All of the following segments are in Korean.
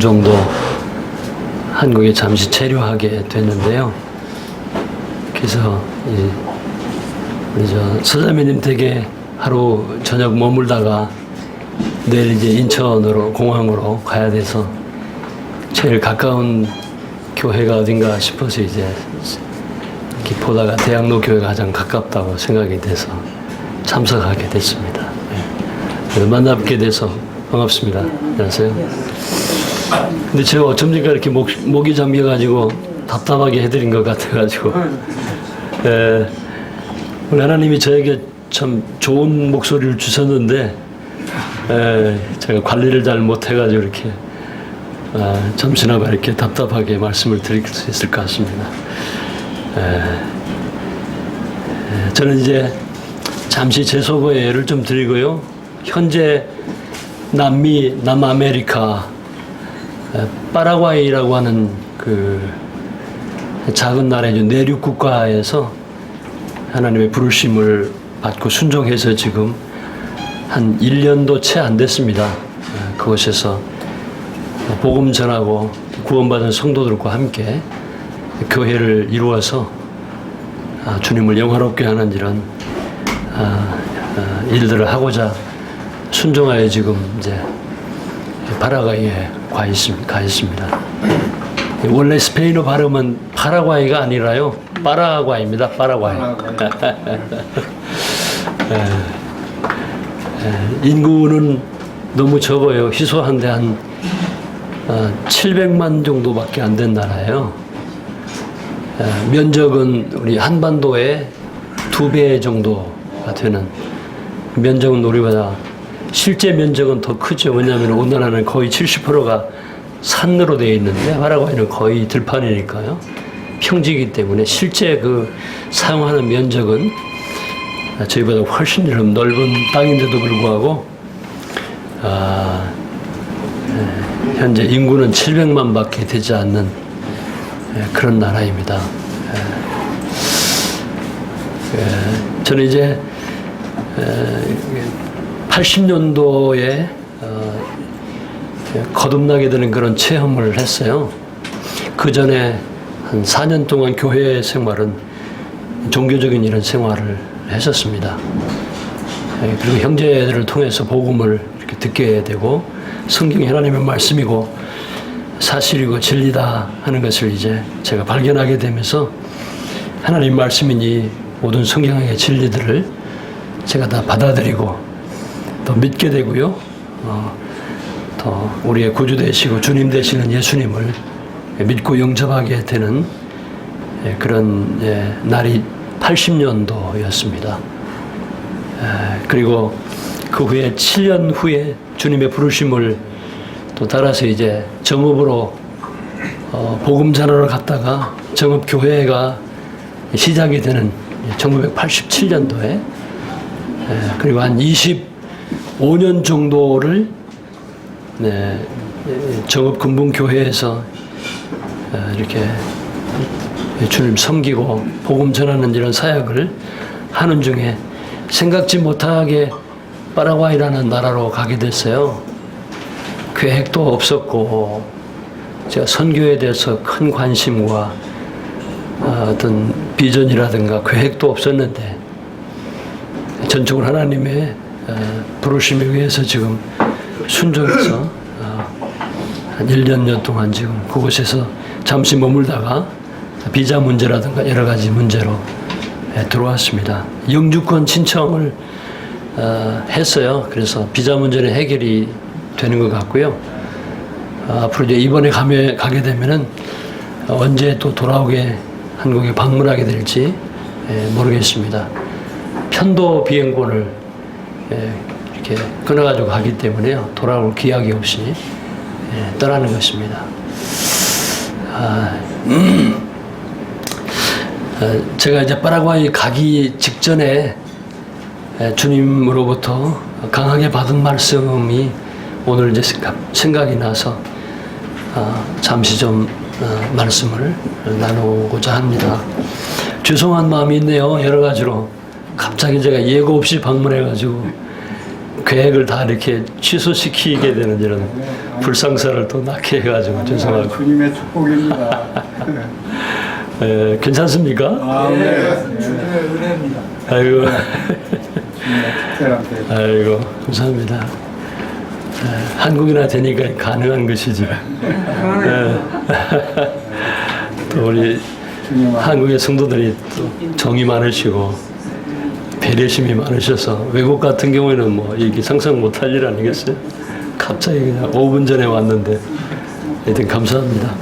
정도 한국에 잠시 체류하게 됐는데요. 그래서 우리 서자매님 댁에 하루 저녁 머물다가 내일 이제 인천으로 공항으로 가야 돼서 제일 가까운 교회가 어딘가 싶어서 이제 이렇게 보다가 대학로 교회가 가장 가깝다고 생각이 돼서 참석하게 됐습니다. 네. 만나뵙게 돼서 반갑습니다. 안녕하세요. 근데 제가 어쩜니까 이렇게 목이 잠겨가지고 답답하게 해드린 것 같아가지고 우리 하나님이 저에게 참 좋은 목소리를 주셨는데 제가 관리를 잘 못해가지고 이렇게 잠시나마 이렇게 답답하게 말씀을 드릴 수 있을 것 같습니다. 저는 이제 잠시 제 소개를 좀 드리고요. 현재 남미, 남아메리카, 파라과이라고 하는 그 작은 나라의 내륙 국가에서 하나님의 부르심을 받고 순종해서 지금 한 1년도 채 안 됐습니다. 그곳에서 복음 전하고 구원받은 성도들과 함께 교회를 이루어서 주님을 영화롭게 하는 이런 일들을 하고자 순종하여 지금 이제 파라과이에 가 있습니다. 원래 스페인어 발음은 파라과이가 아니라요, 파라과이입니다. 파라과이. 인구는 너무 적어요. 희소한데 한 700만 정도밖에 안 된 나라예요. 면적은 우리 한반도의 2배 정도가 되는, 면적은 우리보다 실제 면적은 더 크죠. 왜냐하면 우리나라는 거의 70%가 산으로 되어 있는데 파라과이는 거의 들판이니까요. 평지이기 때문에 실제 그 사용하는 면적은 저희보다 훨씬 넓은 땅인데도 불구하고 현재 인구는 700만 밖에 되지 않는 그런 나라입니다. 저는 이제 80년도에 거듭나게 되는 그런 체험을 했어요. 그 전에 한 4년 동안 교회 생활은 종교적인 이런 생활을 했었습니다. 그리고 형제들을 통해서 복음을 이렇게 듣게 되고 성경이 하나님의 말씀이고 사실이고 진리다 하는 것을 이제 제가 발견하게 되면서 하나님 말씀이니 모든 성경의 진리들을 제가 다 받아들이고 더 믿게 되고요. 더 우리의 구주 되시고 주님 되시는 예수님을 믿고 영접하게 되는 그런 날이 80년도였습니다. 그리고 그 후에 7년 후에 주님의 부르심을 또 따라서 이제 정읍으로 복음 전하러 갔다가 정읍 교회가 시작이 되는 1987년도에 그리고 한 25년 정도를 정읍 금붕교회에서 이렇게 주님 섬기고 복음 전하는 이런 사역을 하는 중에 생각지 못하게 파라과이라는 나라로 가게 됐어요. 계획도 없었고 제가 선교에 대해서 큰 관심과 어떤 비전이라든가 계획도 없었는데 전적으로 하나님의 부르심에 의해서 지금 순종해서 한 1년 동안 지금 그곳에서 잠시 머물다가 비자 문제라든가 여러 가지 문제로 들어왔습니다. 영주권 신청을 했어요. 그래서 비자 문제는 해결이 되는 것 같고요. 앞으로 이제 이번에 가게 되면은 언제 또 돌아오게 한국에 방문하게 될지 모르겠습니다. 편도 비행권을 이렇게 끊어가지고 가기 때문에요. 돌아올 기약이 없이 떠나는 것입니다. 제가 이제 파라과이 가기 직전에 주님으로부터 강하게 받은 말씀이 오늘 이제 생각이 나서 잠시 좀 말씀을 나누고자 합니다. 죄송한 마음이 있네요. 여러 가지로 갑자기 제가 예고 없이 방문해가지고 계획을 다 이렇게 취소시키게 되는 이런 불상사를 또 낳게 해가지고 죄송하고. 주님의 축복입니다. 괜찮습니까? 주님의 은혜입니다. 아이고. 주님의 특별한 때. 아이고, 감사합니다. 한국이나 되니까 가능한 것이지. 또 우리 한국의 성도들이 또 정이 많으시고 배려심이 많으셔서 외국 같은 경우에는 뭐 이게 상상 못할 일 아니겠어요? 갑자기 그냥 5분 전에 왔는데 하여튼 감사합니다.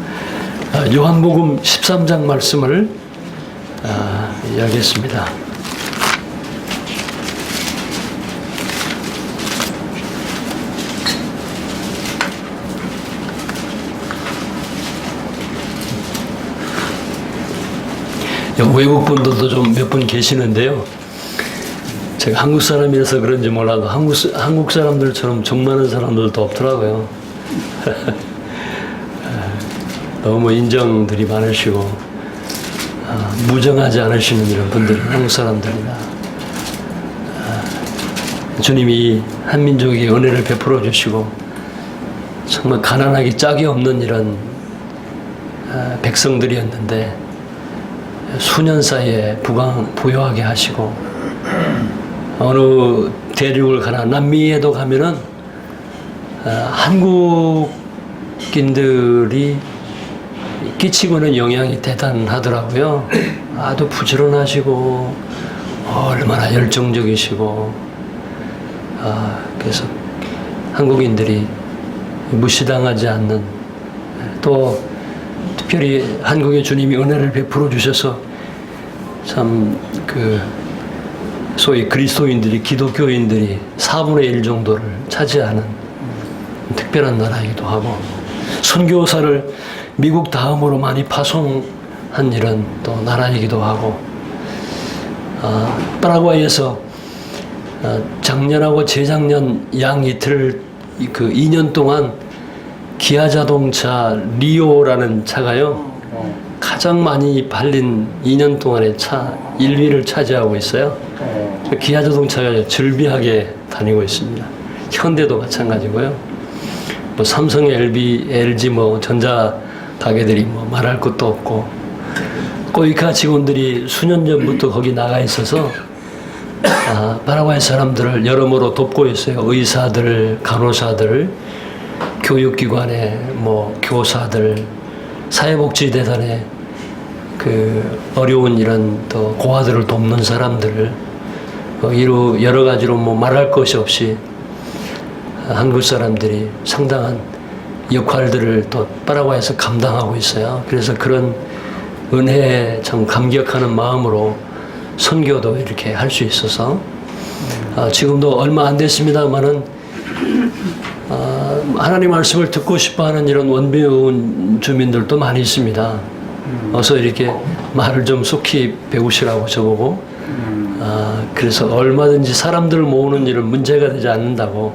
요한복음 13장 말씀을 이야기했습니다. 외국 분들도 좀 몇 분 계시는데요. 제가 한국 사람이라서 그런지 몰라도 한국 사람들처럼 정 많은 사람들도 없더라고요. 너무 인정들이 많으시고 무정하지 않으시는 이런 분들이 한국 사람들이다. 주님이 한민족에게 은혜를 베풀어 주시고 정말 가난하기 짝이 없는 이런 백성들이었는데 수년 사이에 부유하게 하시고 어느 대륙을 가나 남미에도 가면은 한국인들이 끼치고는 영향이 대단하더라고요. 아주 부지런하시고 얼마나 열정적이시고 그래서 한국인들이 무시당하지 않는 또 특별히 한국의 주님이 은혜를 베풀어 주셔서 참 소위 그리스도인들이 기독교인들이 4분의 1 정도를 차지하는 특별한 나라이기도 하고 선교사를 미국 다음으로 많이 파송한 이런 또 나라이기도 하고 파라과이에서 작년하고 재작년 양 이틀 2년 동안 기아 자동차 리오라는 차가요 가장 많이 팔린 2년 동안의 차 1위를 차지하고 있어요. 기아 자동차가 즐비하게 다니고 있습니다. 현대도 마찬가지고요. 뭐 삼성, LG 뭐 전자 가게들이 뭐 말할 것도 없고 코이카 직원들이 수년 전부터 거기 나가 있어서 파라과이 사람들을 여러모로 돕고 있어요. 의사들, 간호사들, 교육기관의 뭐 교사들, 사회복지재단의 어려운 이런 또 고아들을 돕는 사람들을 여러 가지로 뭐 말할 것이 없이 한국 사람들이 상당한 역할들을 또 파라과이에서 감당하고 있어요. 그래서 그런 은혜에 참 감격하는 마음으로 선교도 이렇게 할 수 있어서 지금도 얼마 안 됐습니다만은 하나님 말씀을 듣고 싶어하는 이런 원배운 주민들도 많이 있습니다. 어서 이렇게 말을 좀 속히 배우시라고 저보고 그래서 얼마든지 사람들을 모으는 일은 문제가 되지 않는다고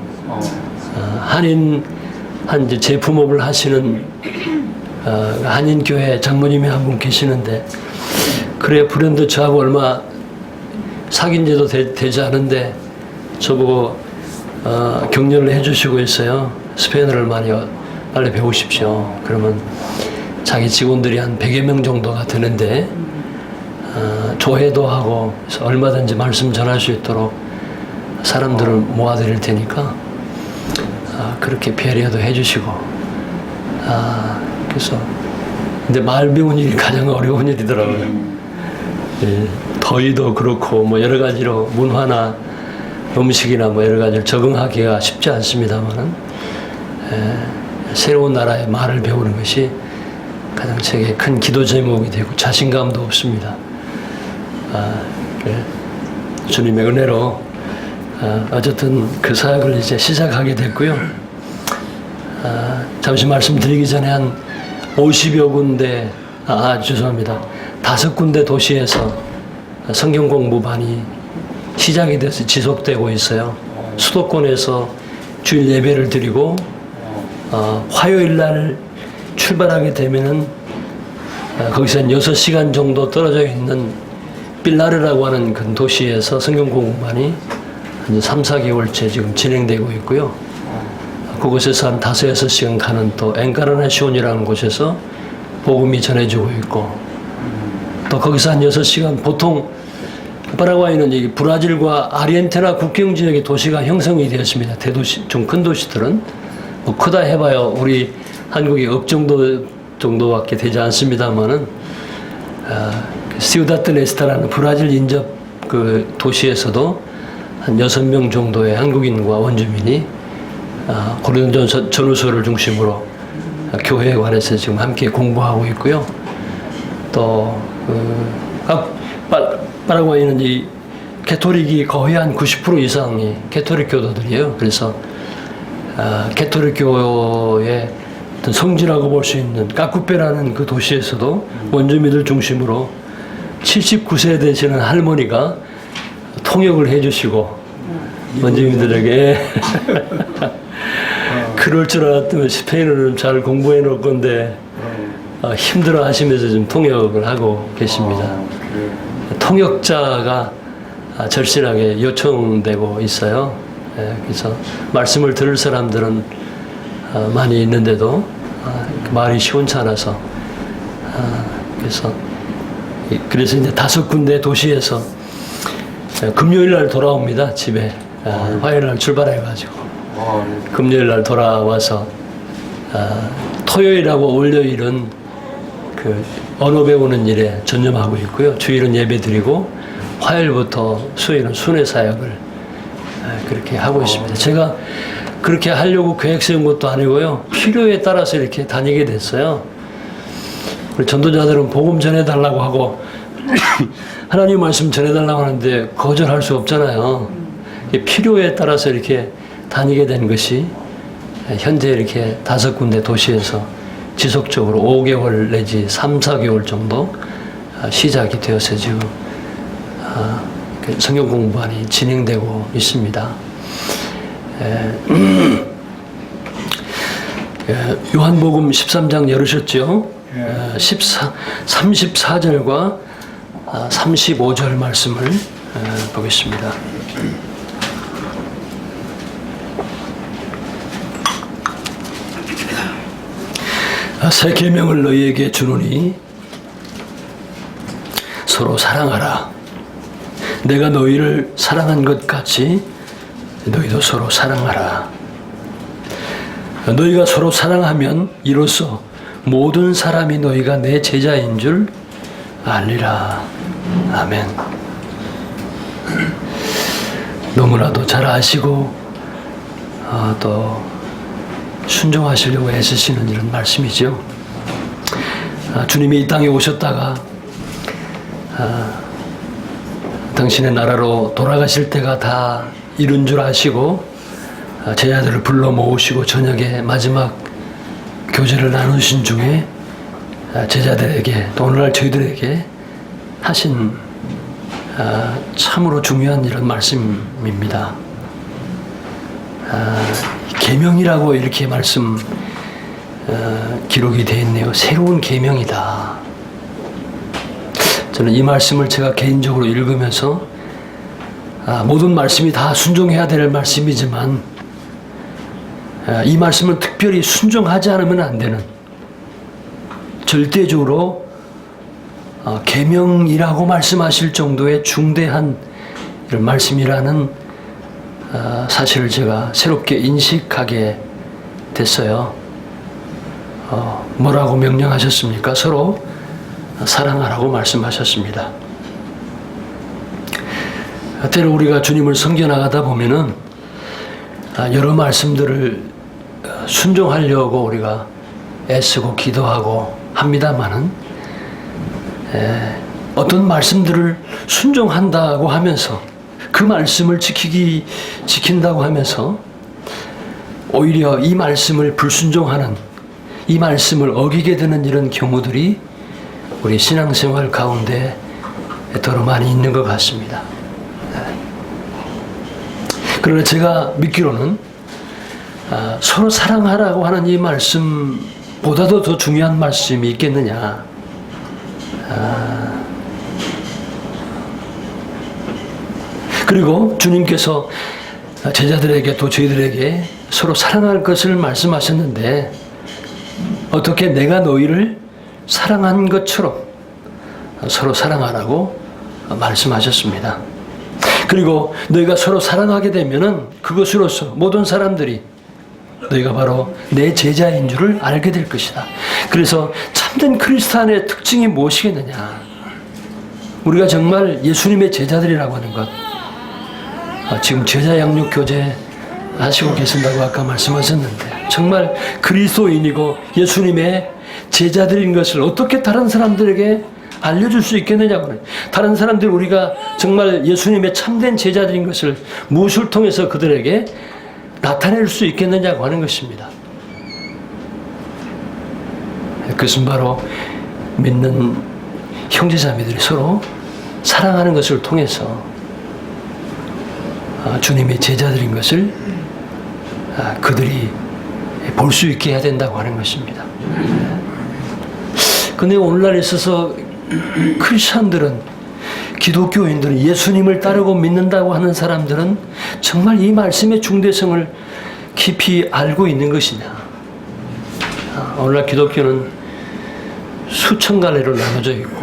한인 제품업을 하시는 한인교회 장모님이 한 분 계시는데 그래 브랜드 저하고 얼마 사귄 지도 되지 않은데 저보고 격려를 해주시고 있어요. 스페인어를 빨리 배우십시오. 그러면 자기 직원들이 한 100여 명 정도가 되는데 조회도 하고 그래서 얼마든지 말씀 전할 수 있도록 사람들을 모아드릴 테니까 그렇게 배려도 해주시고 그래서 근데 말 배우는 일이 가장 어려운 일이더라고요. 예, 더위도 그렇고 뭐 여러 가지로 문화나 음식이나 뭐 여러 가지를 적응하기가 쉽지 않습니다만은 새로운 나라의 말을 배우는 것이 가장 제게 큰 기도 제목이 되고 자신감도 없습니다. 주님의 은혜로 어쨌든 그 사역을 이제 시작하게 됐고요. 잠시 말씀드리기 전에 한 50여 군데, 죄송합니다. 5군데 도시에서 성경 공부반이 시작이 돼서 지속되고 있어요. 수도권에서 주일 예배를 드리고 화요일 날 출발하게 되면은 거기서 한 6시간 정도 떨어져 있는 빌라르라고 하는 그 도시에서 성경 공부반이 한 3, 4개월째 지금 진행되고 있고요. 그곳에서 한 5, 6시간 가는 또 엔카르나시온이라는 곳에서 복음이 전해지고 있고, 또 거기서 한 6시간, 보통 파라과이는 이 브라질과 아르헨티나 국경 지역의 도시가 형성이 되었습니다. 대도시, 좀 큰 도시들은 뭐 크다 해봐요. 우리 한국의 업 정도밖에 되지 않습니다만은, 시우다트 네스타라는 브라질 인접 그 도시에서도 한 6명 정도의 한국인과 원주민이 고린도 전후서를 중심으로 교회에 관해서 지금 함께 공부하고 있고요. 또 파라과이는 이 캐토릭이 거의 한 90% 이상이 캐토릭 교도들이에요. 그래서 캐토릭 교의 어떤 성지라고 볼 수 있는 까쿠페라는 그 도시에서도 원주민들 중심으로 79세 되시는 할머니가 통역을 해주시고 원주민들에게 그럴 줄 알았더니 스페인어를 잘 공부해 놓을 건데 힘들어 하시면서 좀 통역을 하고 계십니다. 통역자가 절실하게 요청되고 있어요. 그래서 말씀을 들을 사람들은 많이 있는데도 말이 시원찮아서 그래서 이제 5군데 도시에서 금요일 날 돌아옵니다. 집에 화요일 날 출발해가지고 금요일 날 돌아와서 토요일하고 월요일은 그 언어 배우는 일에 전념하고 있고요. 주일은 예배 드리고 화요일부터 수요일은 순회 사역을 그렇게 하고 있습니다. 제가 그렇게 하려고 계획 세운 것도 아니고요. 필요에 따라서 이렇게 다니게 됐어요. 우리 전도자들은 복음 전해달라고 하고 하나님 말씀 전해달라고 하는데 거절할 수 없잖아요. 필요에 따라서 이렇게 다니게 된 것이 현재 이렇게 5군데 도시에서 지속적으로 5개월 내지 3, 4개월 정도 시작이 되어서 지금 성경 공부안이 진행되고 있습니다. 요한복음 13장 열으셨죠? 34절과 35절 말씀을 보겠습니다. 새 계명을 너희에게 주노니 서로 사랑하라. 내가 너희를 사랑한 것 같이 너희도 서로 사랑하라. 너희가 서로 사랑하면 이로써 모든 사람이 너희가 내 제자인 줄 알리라. 아멘. 너무나도 잘 아시고 또 순종하시려고 애쓰시는 이런 말씀이죠. 주님이 이 땅에 오셨다가 당신의 나라로 돌아가실 때가 다 이룬 줄 아시고 제자들을 불러 모으시고 저녁에 마지막 교제를 나누신 중에 제자들에게 또 오늘날 저희들에게 하신 참으로 중요한 이런 말씀입니다. 계명이라고 이렇게 말씀 기록이 되어 있네요. 새로운 계명이다. 저는 이 말씀을 제가 개인적으로 읽으면서 모든 말씀이 다 순종해야 될 말씀이지만 이 말씀은 특별히 순종하지 않으면 안 되는 절대적으로 계명이라고 말씀하실 정도의 중대한 이런 말씀이라는 사실을 제가 새롭게 인식하게 됐어요. 뭐라고 명령하셨습니까? 서로 사랑하라고 말씀하셨습니다. 때로 우리가 주님을 섬겨나가다 보면은 여러 말씀들을 순종하려고 우리가 애쓰고 기도하고 합니다만은 어떤 말씀들을 순종한다고 하면서 그 말씀을 지킨다고 하면서 오히려 이 말씀을 불순종하는, 이 말씀을 어기게 되는 이런 경우들이 우리 신앙생활 가운데 더러 많이 있는 것 같습니다. 그러나 제가 믿기로는 서로 사랑하라고 하는 이 말씀보다도 더 중요한 말씀이 있겠느냐. 그리고 주님께서 제자들에게 또 저희들에게 서로 사랑할 것을 말씀하셨는데 어떻게 내가 너희를 사랑한 것처럼 서로 사랑하라고 말씀하셨습니다. 그리고 너희가 서로 사랑하게 되면은 그것으로서 모든 사람들이 너희가 바로 내 제자인 줄을 알게 될 것이다. 그래서 참된 크리스찬의 특징이 무엇이겠느냐? 우리가 정말 예수님의 제자들이라고 하는 것. 지금 제자 양육 교제 하시고 계신다고 아까 말씀하셨는데 정말 그리스도인이고 예수님의 제자들인 것을 어떻게 다른 사람들에게 알려줄 수 있겠느냐고는, 다른 사람들이 우리가 정말 예수님의 참된 제자들인 것을 무엇을 통해서 그들에게 나타낼 수 있겠느냐고 하는 것입니다. 그것은 바로 믿는 형제자매들이 서로 사랑하는 것을 통해서 주님의 제자들인 것을 그들이 볼 수 있게 해야 된다고 하는 것입니다. 근데 오늘날 있어서 크리스천들은, 기독교인들은, 예수님을 따르고 믿는다고 하는 사람들은 정말 이 말씀의 중대성을 깊이 알고 있는 것이냐? 오늘날 기독교는 수천 갈래로 나눠져 있고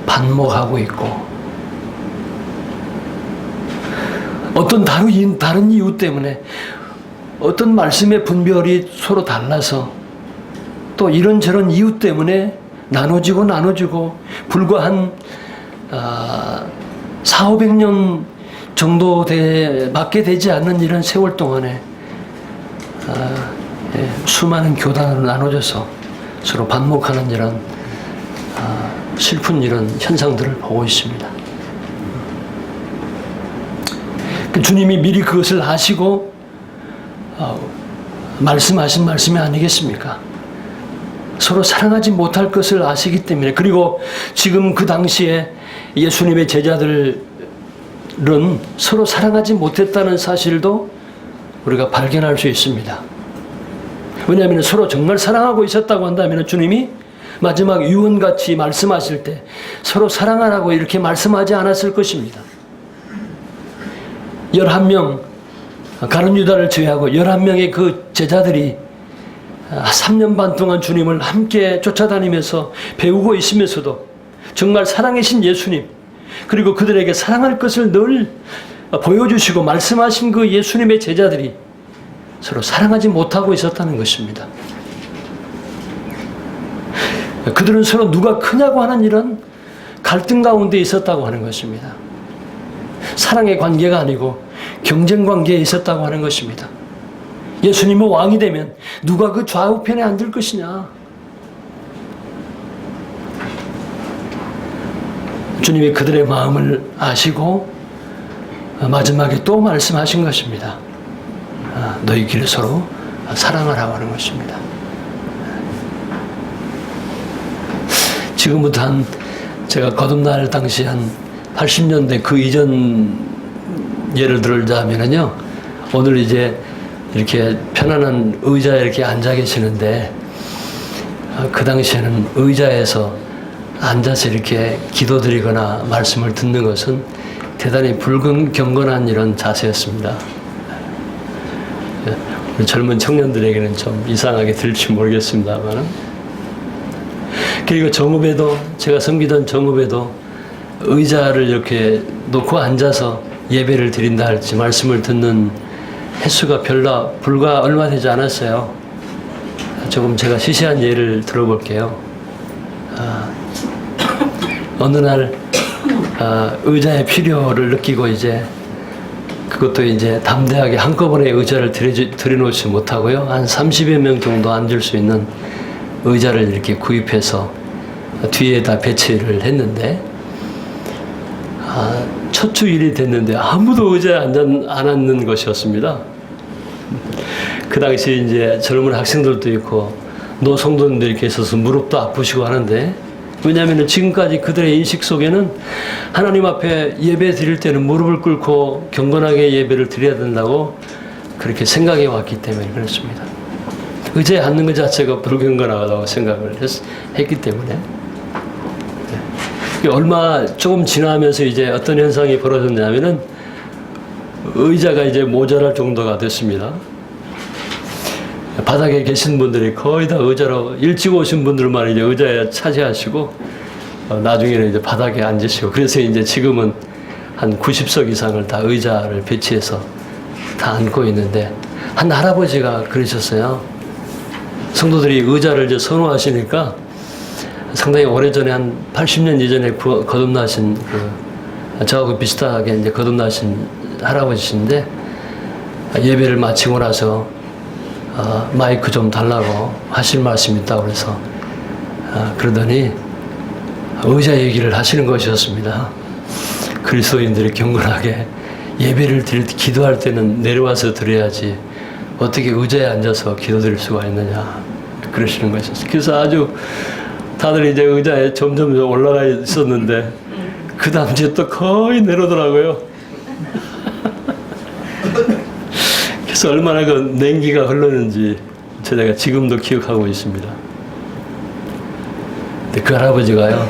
반목하고 있고 어떤 다른 이유 때문에 어떤 말씀의 분별이 서로 달라서 또 이런저런 이유 때문에 나눠지고 불과 한 400-500년 정도 밖에 되지 않는 이런 세월 동안에 수많은 교단으로 나눠져서 서로 반목하는 이런 슬픈 이런 현상들을 보고 있습니다. 주님이 미리 그것을 아시고 말씀하신 말씀이 아니겠습니까? 서로 사랑하지 못할 것을 아시기 때문에, 그리고 지금 그 당시에 예수님의 제자들은 서로 사랑하지 못했다는 사실도 우리가 발견할 수 있습니다. 왜냐하면 서로 정말 사랑하고 있었다고 한다면 주님이 마지막 유언같이 말씀하실 때 서로 사랑하라고 이렇게 말씀하지 않았을 것입니다. 11명, 가룟 유다를 제외하고 11명의 그 제자들이 3년 반 동안 주님을 함께 쫓아다니면서 배우고 있으면서도 정말 살아계신 예수님, 그리고 그들에게 사랑할 것을 늘 보여주시고 말씀하신 그 예수님의 제자들이 서로 사랑하지 못하고 있었다는 것입니다. 그들은 서로 누가 크냐고 하는 이런 갈등 가운데 있었다고 하는 것입니다. 사랑의 관계가 아니고 경쟁 관계에 있었다고 하는 것입니다. 예수님은 왕이 되면 누가 그 좌우편에 앉을 것이냐? 주님이 그들의 마음을 아시고 마지막에 또 말씀하신 것입니다. 너희끼리 서로 사랑하라고 하는 것입니다. 지금부터 제가 거듭날 당시 한 80년대 그 이전 예를 들자면요, 오늘 이제 이렇게 편안한 의자에 이렇게 앉아 계시는데 그 당시에는 의자에서 앉아서 이렇게 기도드리거나 말씀을 듣는 것은 대단히 불경건한 이런 자세였습니다. 우리 젊은 청년들에게는 좀 이상하게 들릴지 모르겠습니다만, 그리고 정읍에도, 제가 섬기던 정읍에도 의자를 이렇게 놓고 앉아서 예배를 드린다 할지 말씀을 듣는 횟수가 불과 얼마 되지 않았어요. 조금 제가 시시한 예를 들어볼게요. 어느 날 의자의 필요를 느끼고 이제 그것도 이제 담대하게 한꺼번에 의자를 들여놓지 못하고요, 한 30여 명 정도 앉을 수 있는 의자를 이렇게 구입해서 뒤에다 배치를 했는데, 첫 주일이 됐는데 아무도 의자에 안 앉는 것이었습니다. 그 당시 이제 젊은 학생들도 있고 노성도님도 이렇게 있어서 무릎도 아프시고 하는데, 왜냐하면 지금까지 그들의 인식 속에는 하나님 앞에 예배 드릴 때는 무릎을 꿇고 경건하게 예배를 드려야 된다고 그렇게 생각해 왔기 때문에 그렇습니다. 의자에 앉는 것 자체가 불경건하다고 생각을 했기 때문에. 얼마 조금 지나면서 이제 어떤 현상이 벌어졌냐면은 의자가 이제 모자랄 정도가 됐습니다. 바닥에 계신 분들이 거의 다 의자로 일찍 오신 분들만 이제 의자에 차지하시고 나중에는 이제 바닥에 앉으시고 그래서 이제 지금은 한 90석 이상을 다 의자를 배치해서 다 앉고 있는데 한 할아버지가 그러셨어요. 성도들이 의자를 이제 선호하시니까 상당히 오래전에 한 80년 이전에 거듭나신 저하고 비슷하게 이제 거듭나신 할아버지신데 예배를 마치고 나서 마이크 좀 달라고 하실 말씀이 있다고 그래서 그러더니 의자 얘기를 하시는 것이었습니다. 그리스도인들이 경건하게 예배를 드릴 때 기도할 때는 내려와서 드려야지 어떻게 의자에 앉아서 기도드릴 수가 있느냐 그러시는 것이었어요. 그래서 아주 다들 이제 의자에 점점 올라가 있었는데 그 다음 주에 또 거의 내려오더라고요. 그래서 얼마나 그 냉기가 흐르는지 제가 지금도 기억하고 있습니다. 근데 그 할아버지가요,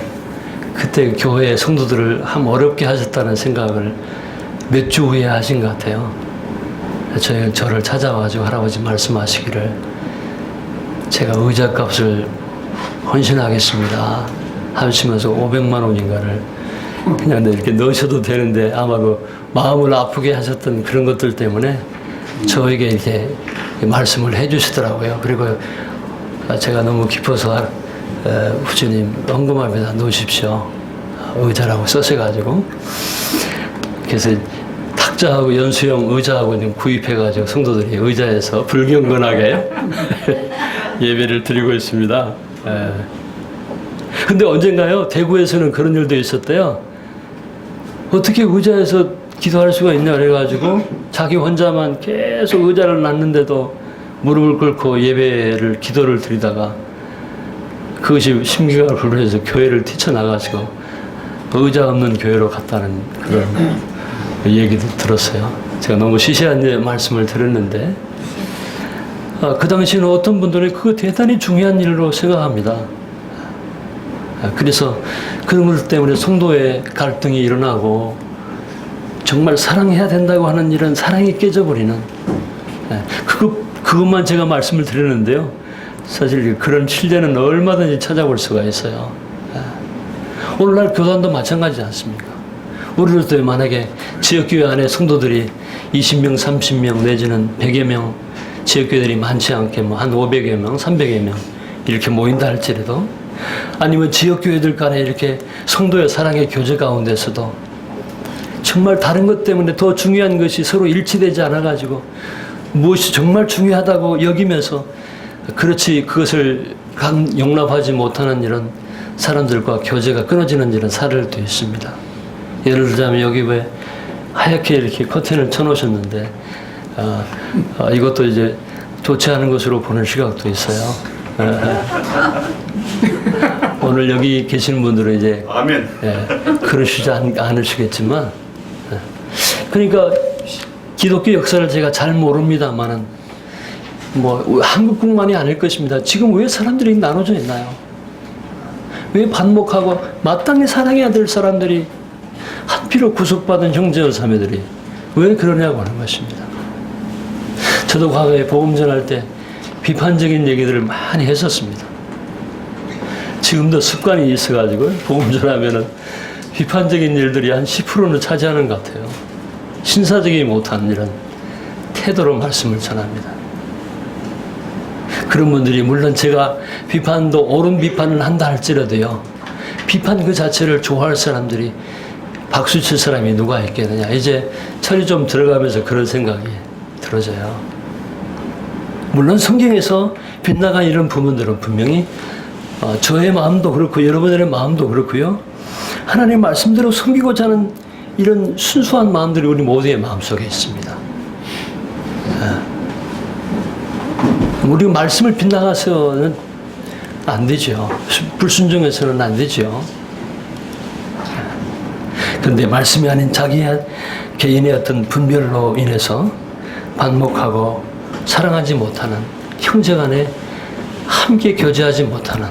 그때 교회 성도들을 ham 어렵게 하셨다는 생각을 몇 주 후에 하신 것 같아요. 저를 찾아와가지고 할아버지 말씀하시기를 제가 의자값을 헌신하겠습니다 하시면서 500만 원인가를 그냥 이렇게 넣으셔도 되는데 아마 그 마음을 아프게 하셨던 그런 것들 때문에 저에게 이렇게 말씀을 해주시더라고요. 그리고 제가 너무 기뻐서 후주님 헌금함에다 넣으십시오 의자라고 써셔가지고 그래서 탁자하고 연수형 의자하고 좀 구입해가지고 성도들이 의자에서 불경건하게 예배를 드리고 있습니다. 근데 언젠가요 대구에서는 그런 일도 있었대요. 어떻게 의자에서 기도할 수가 있냐 그래가지고 자기 혼자만 계속 의자를 놨는데도 무릎을 꿇고 예배를 기도를 드리다가 그것이 심기가 불편해서 교회를 뛰쳐나가지고 의자 없는 교회로 갔다는 그런 얘기도 들었어요. 제가 너무 시시한 말씀을 들었는데 그 당시에는 어떤 분들은 그거 대단히 중요한 일로 생각합니다. 그래서 그런 것 때문에 성도의 갈등이 일어나고 정말 사랑해야 된다고 하는 일은 사랑이 깨져버리는 그것만 제가 말씀을 드렸는데요. 사실 그런 실제는 얼마든지 찾아볼 수가 있어요. 오늘날 교단도 마찬가지지 않습니까? 우리들 때 만약에 지역교회 안에 성도들이 20명, 30명 내지는 100여 명 지역교회들이 많지 않게 뭐 한 500여 명, 300여 명 이렇게 모인다 할지라도 아니면 지역교회들 간에 이렇게 성도의 사랑의 교제 가운데서도 정말 다른 것 때문에 더 중요한 것이 서로 일치되지 않아가지고 무엇이 정말 중요하다고 여기면서 그렇지 그것을 용납하지 못하는 이런 사람들과 교제가 끊어지는 이런 사례도 있습니다. 예를 들자면 여기 왜 하얗게 이렇게 커튼을 쳐놓으셨는데 이것도 이제 좋지 않은 것으로 보는 시각도 있어요. 오늘 여기 계시는 분들은 이제 아멘. 그러시지 않으시겠지만 그러니까 기독교 역사를 제가 잘 모릅니다만은 뭐 한국뿐만이 아닐 것입니다. 지금 왜 사람들이 나눠져 있나요? 왜 반목하고 마땅히 사랑해야 될 사람들이 한피로 구속받은 형제와 자매들이 왜 그러냐고 하는 것입니다. 저도 과거에 복음 전할 때 비판적인 얘기들을 많이 했었습니다. 지금도 습관이 있어가지고 복음 전하면은 비판적인 일들이 한 10%는 차지하는 것 같아요. 신사적이지 못한 이런 태도로 말씀을 전합니다. 그런 분들이 물론 제가 비판도 옳은 비판을 한다 할지라도요. 비판 그 자체를 좋아할 사람들이 박수칠 사람이 누가 있겠느냐. 이제 철이 좀 들어가면서 그런 생각이 들어져요. 물론 성경에서 빗나간 이런 부분들은 분명히 저의 마음도 그렇고 여러분들의 마음도 그렇고요. 하나님의 말씀대로 섬기고자 하는 이런 순수한 마음들이 우리 모두의 마음속에 있습니다. 우리 말씀을 빗나가서는 안 되죠. 불순종해서는 안 되죠. 그런데 말씀이 아닌 자기 개인의 어떤 분별로 인해서 반목하고 사랑하지 못하는 형제간에 함께 교제하지 못하는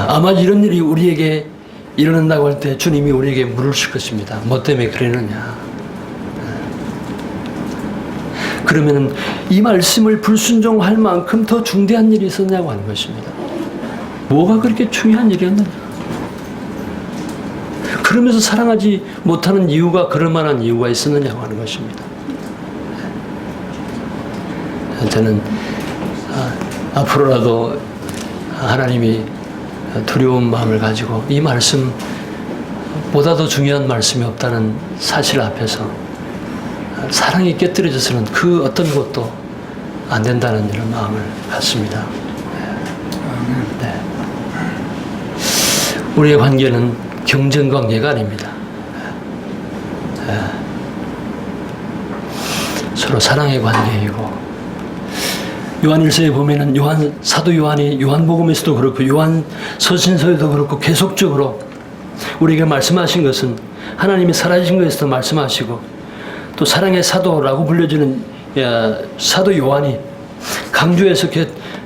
아마 이런 일이 우리에게 일어난다고 할 때 주님이 우리에게 물으실 것입니다. 뭐 때문에 그러느냐. 그러면은 이 말씀을 불순종할 만큼 더 중대한 일이 있었냐고 하는 것입니다. 뭐가 그렇게 중요한 일이었느냐. 그러면서 사랑하지 못하는 이유가 그럴 만한 이유가 있었느냐고 하는 것입니다. 저는 앞으로라도 하나님이 두려운 마음을 가지고 이 말씀보다 더 중요한 말씀이 없다는 사실 앞에서 사랑이 깨뜨려져서는 그 어떤 것도 안 된다는 이런 마음을 갖습니다. 네. 우리의 관계는 경쟁 관계가 아닙니다. 서로 사랑의 관계이고, 요한일서에 보면은 사도 요한이 요한복음에서도 그렇고 요한서신서에도 그렇고 계속적으로 우리에게 말씀하신 것은 하나님이 살아계신 것에서도 말씀하시고, 또 사랑의 사도라고 불려지는 사도 요한이 강조해서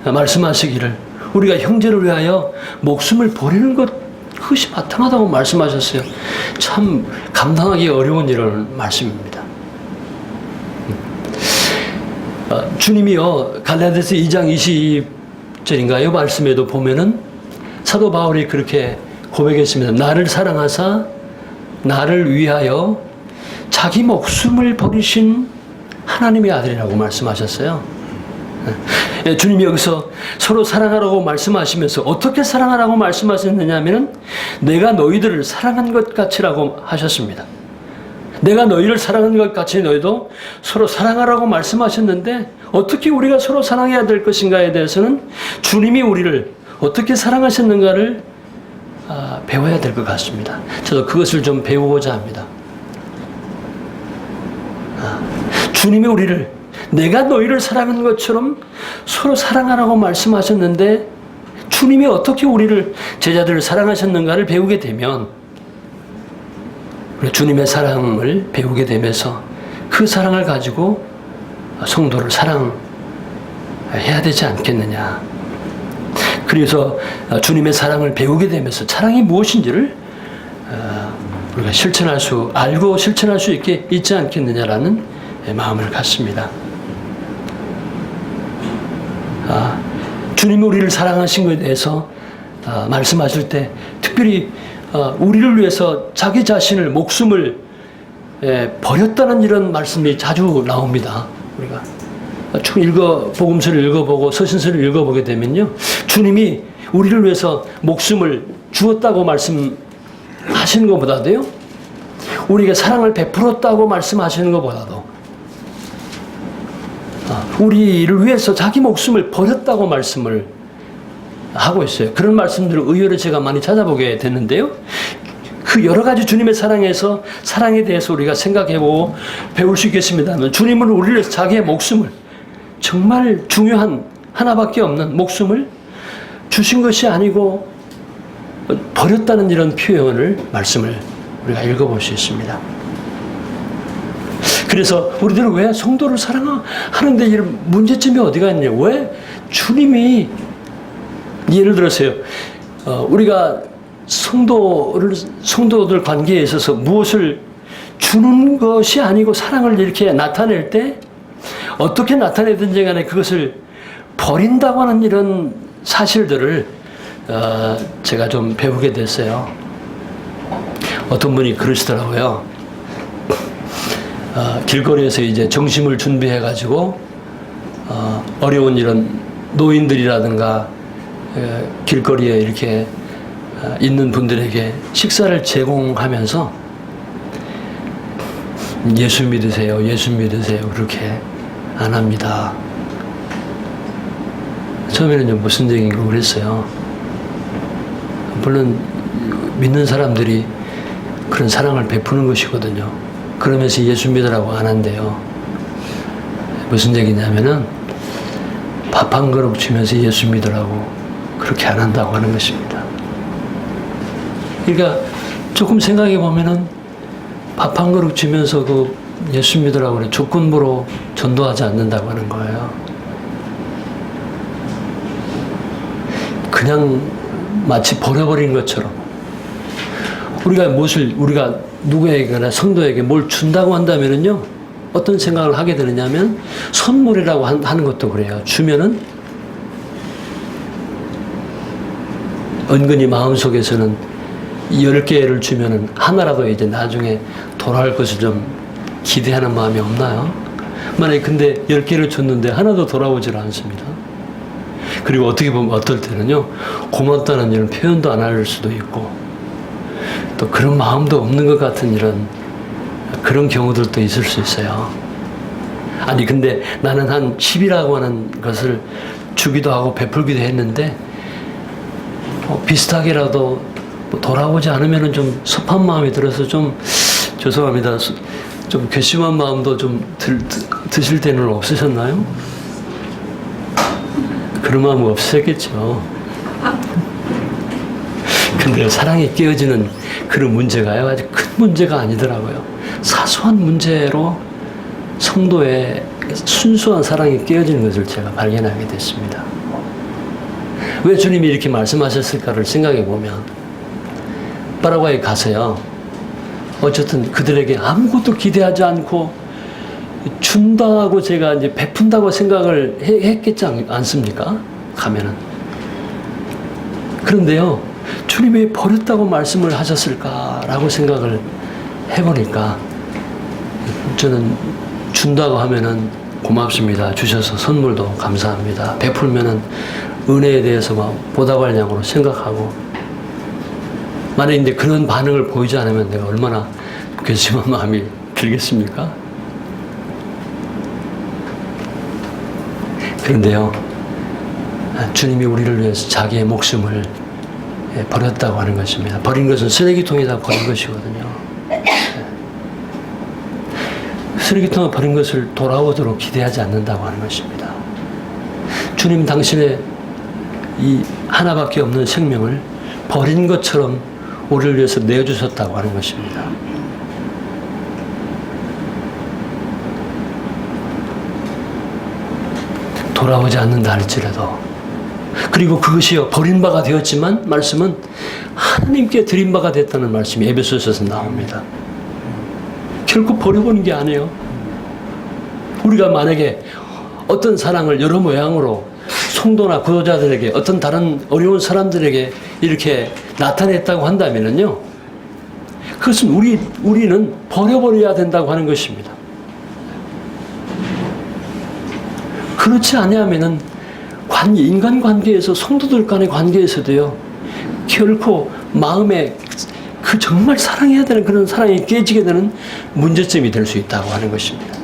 말씀하시기를 우리가 형제를 위하여 목숨을 버리는 것 그것이 마땅하다고 말씀하셨어요. 참 감당하기 어려운 이런 말씀입니다. 주님이요 갈라디아서 2장 20절인가요? 말씀에도 보면은 사도 바울이 그렇게 고백했습니다. 나를 사랑하사 나를 위하여 자기 목숨을 버리신 하나님의 아들이라고 말씀하셨어요. 주님이 여기서 서로 사랑하라고 말씀하시면서 어떻게 사랑하라고 말씀하셨느냐 하면은 내가 너희들을 사랑한 것 같이라고 하셨습니다. 내가 너희를 사랑한 것 같이 너희도 서로 사랑하라고 말씀하셨는데 어떻게 우리가 서로 사랑해야 될 것인가에 대해서는 주님이 우리를 어떻게 사랑하셨는가를 배워야 될 것 같습니다. 저도 그것을 좀 배우고자 합니다. 주님이 우리를 내가 너희를 사랑한 것처럼 서로 사랑하라고 말씀하셨는데 주님이 어떻게 우리를 제자들을 사랑하셨는가를 배우게 되면 주님의 사랑을 배우게 되면서 그 사랑을 가지고 성도를 사랑해야 되지 않겠느냐. 그래서 주님의 사랑을 배우게 되면서 사랑이 무엇인지를 우리가 알고 실천할 수 있지 않겠느냐라는 마음을 갖습니다. 주님이 우리를 사랑하신 것에 대해서 말씀하실 때 특별히 우리를 위해서 자기 자신을 목숨을 버렸다는 이런 말씀이 자주 나옵니다. 우리가 복음서를 읽어보고 서신서를 읽어보게 되면요, 주님이 우리를 위해서 목숨을 주었다고 말씀하시는 것보다도요, 우리에게 사랑을 베풀었다고 말씀하시는 것보다도 우리를 위해서 자기 목숨을 버렸다고 말씀을 하고 있어요. 그런 말씀들을 의외로 제가 많이 찾아보게 됐는데요. 그 여러 가지 주님의 사랑에 대해서 우리가 생각해보고 배울 수 있겠습니다만, 주님은 우리를 위해서 자기의 목숨을, 정말 중요한 하나밖에 없는 목숨을 주신 것이 아니고 버렸다는 이런 말씀을 우리가 읽어볼 수 있습니다. 그래서 우리들은 왜 성도를 사랑하는데 이런 문제점이 어디가 있냐? 왜 주님이, 예를 들어서요, 우리가 성도들 관계에 있어서 무엇을 주는 것이 아니고 사랑을 이렇게 나타낼 때 어떻게 나타내든지 간에 그것을 버린다고 하는 이런 사실들을 제가 좀 배우게 됐어요. 어떤 분이 그러시더라고요. 길거리에서 이제 점심을 준비해가지고 어려운 이런 노인들이라든가 길거리에 이렇게 있는 분들에게 식사를 제공하면서 예수 믿으세요, 예수 믿으세요 그렇게 안 합니다. 처음에는 무슨 얘기인가 그랬어요. 물론 믿는 사람들이 그런 사랑을 베푸는 것이거든요. 그러면서 예수 믿으라고 안 한대요. 무슨 얘기냐면은 밥 한 그릇 주면서 예수 믿으라고 그렇게 안 한다고 하는 것입니다. 그러니까 조금 생각해 보면은 밥 한 그릇 주면서 그 예수 믿으라고 그래 조건부로 전도하지 않는다고 하는 거예요. 그냥 마치 버려버린 것처럼 우리가 누구에게나 성도에게 뭘 준다고 한다면은요, 어떤 생각을 하게 되느냐면, 선물이라고 하는 것도 그래요. 주면은, 은근히 마음속에서는 10개를 주면은 하나라도 이제 나중에 돌아올 것을 좀 기대하는 마음이 없나요? 만약에 근데 10개를 줬는데 하나도 돌아오질 않습니다. 그리고 어떻게 보면 어떨 때는요, 고맙다는 이런 표현도 안 할 수도 있고, 또 그런 마음도 없는 것 같은 이런 그런 경우들도 있을 수 있어요. 아니, 근데 나는 한 10이라고 하는 것을 주기도 하고 베풀기도 했는데, 비슷하게라도 돌아오지 않으면 좀 섭한 마음이 들어서 좀 죄송합니다. 좀 괘씸한 마음도 좀 드실 때는 없으셨나요? 그런 마음은 없으셨겠죠. 근데 사랑이 깨어지는 그런 문제가요, 아주 큰 문제가 아니더라고요. 사소한 문제로 성도의 순수한 사랑이 깨어지는 것을 제가 발견하게 됐습니다. 왜 주님이 이렇게 말씀하셨을까를 생각해 보면, 파라과이 가서요, 어쨌든 그들에게 아무것도 기대하지 않고 준다고 제가 이제 베푼다고 생각을 했겠지 않습니까? 가면은. 그런데요, 주님이 왜 버렸다고 말씀을 하셨을까라고 생각을 해보니까, 저는 준다고 하면은 고맙습니다. 주셔서 선물도 감사합니다. 베풀면은 은혜에 대해서 막 보답할 양으로 생각하고, 만약에 이제 그런 반응을 보이지 않으면 내가 얼마나 괘씸한 마음이 들겠습니까? 그런데요, 주님이 우리를 위해서 자기의 목숨을 버렸다고 하는 것입니다. 버린 것은 쓰레기통에다 버린 것이거든요. 쓰레기통에 버린 것을 돌아오도록 기대하지 않는다고 하는 것입니다. 주님 당신의 이 하나밖에 없는 생명을 버린 것처럼 우리를 위해서 내어주셨다고 하는 것입니다. 돌아오지 않는다 할지라도, 그리고 그것이요 버린 바가 되었지만, 말씀은 하나님께 드린 바가 됐다는 말씀이 에베소서에서 나옵니다. 결코 버려보는 게 아니에요. 우리가 만약에 어떤 사랑을 여러 모양으로 성도나 구도자들에게, 어떤 다른 어려운 사람들에게 이렇게 나타냈다고 한다면요, 그것은 우리는 버려버려야 된다고 하는 것입니다. 그렇지 아니하면은 인간관계에서, 성도들 간의 관계에서도요, 결코 마음에 그 정말 사랑해야 되는 그런 사랑이 깨지게 되는 문제점이 될 수 있다고 하는 것입니다.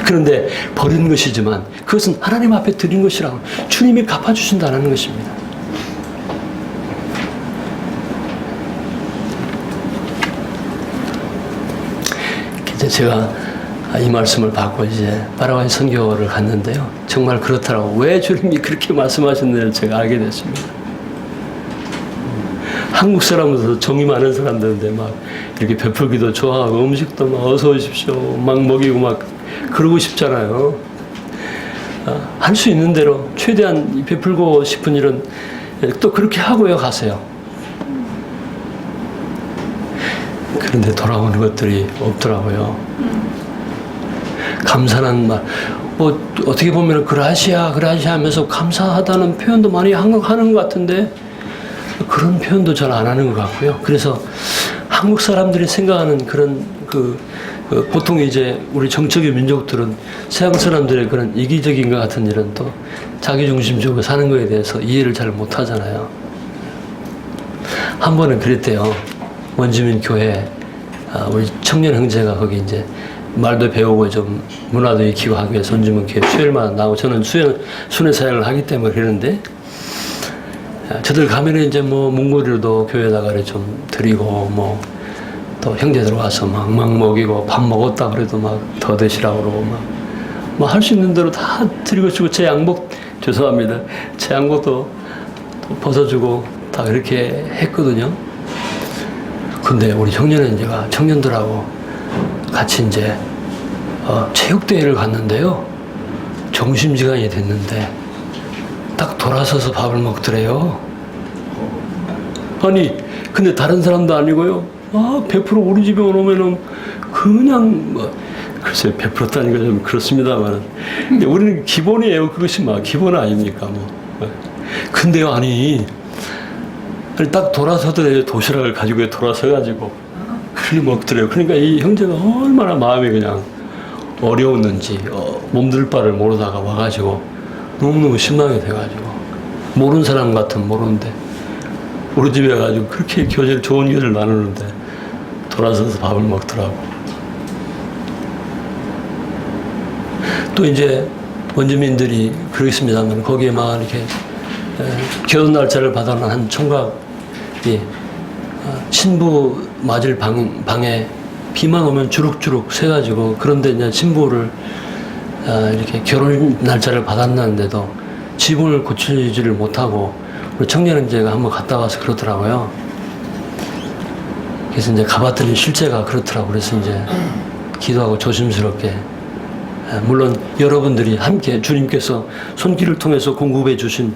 그런데 버린 것이지만 그것은 하나님 앞에 드린 것이라고 주님이 갚아주신다는 것입니다. 이제 제가 이 말씀을 받고 이제 파라과이 선교를 갔는데요, 정말 그렇더라고. 왜 주님이 그렇게 말씀하셨는지를 제가 알게 됐습니다. 한국 사람들도 정이 많은 사람들인데 막 이렇게 베풀기도 좋아하고 음식도 막 어서 오십시오 막 먹이고 막 그러고 싶잖아요. 할 수 있는 대로 최대한 베풀고 싶은 일은 또 그렇게 하고요, 가세요. 그런데 돌아오는 것들이 없더라고요. 감사한 말, 뭐 어떻게 보면 그라시아 하면서 감사하다는 표현도 많이 하는 것 같은데, 그런 표현도 잘 안 하는 것 같고요. 그래서 한국 사람들이 생각하는 그런 보통 이제 우리 정적인 민족들은 서양 사람들의 그런 이기적인 것 같은 일은 또 자기중심적으로 사는 거에 대해서 이해를 잘 못하잖아요. 한 번은 그랬대요. 원주민 교회 우리 청년 형제가 거기 이제 말도 배우고 좀 문화도 익히고 하기 위해서 원주민 교회 수요일마다 나오고, 저는 순회 사역을 하기 때문에 그러는데, 저들 가면은 이제 뭐 문고리로도 교회에다가 좀 드리고, 뭐 또 형제들 와서 막 먹이고, 밥 먹었다 그래도 막 더 드시라고 그러고, 막 할 수 있는 대로 다 드리고 주고, 제 양복, 죄송합니다, 제 양복도 벗어주고 다 그렇게 했거든요. 근데 우리 청년회가 청년들하고 같이 이제 체육대회를 갔는데요, 점심시간이 됐는데 딱 돌아서서 밥을 먹더래요. 아니 근데 다른 사람도 아니고요. 100% 우리 집에 오면은 그냥 뭐 글쎄 100%다니까 좀 그렇습니다만 우리는 기본이에요. 그것이 막 기본 아닙니까 뭐. 근데요 아니 딱 돌아서더래요. 도시락을 가지고 돌아서가지고 그렇게 먹더래요. 그러니까 이 형제가 얼마나 마음이 그냥 어려웠는지 몸둘 바를 모르다가 와가지고 너무너무 실망이 돼가지고 모르는 사람 같은 모르는데 우리 집에 가지고 그렇게 교제를 좋은 교제를 나누는데 돌아서서 밥을 먹더라고. 또 이제 원주민들이 그러겠습니다만 거기에 막 이렇게 결혼 날짜를 받아놓은 한 총각이 신부 맞을 방에 비만 오면 주룩주룩 새가지고 그런데 이제 신부를 이렇게 결혼 날짜를 받았는데도 지붕을 고치지를 못하고 우리 청년은제가 한번 갔다 와서 그러더라고요. 그래서 이제 가봤더니 실제가 그렇더라고. 그래서 이제 기도하고 조심스럽게 물론 여러분들이 함께 주님께서 손길을 통해서 공급해 주신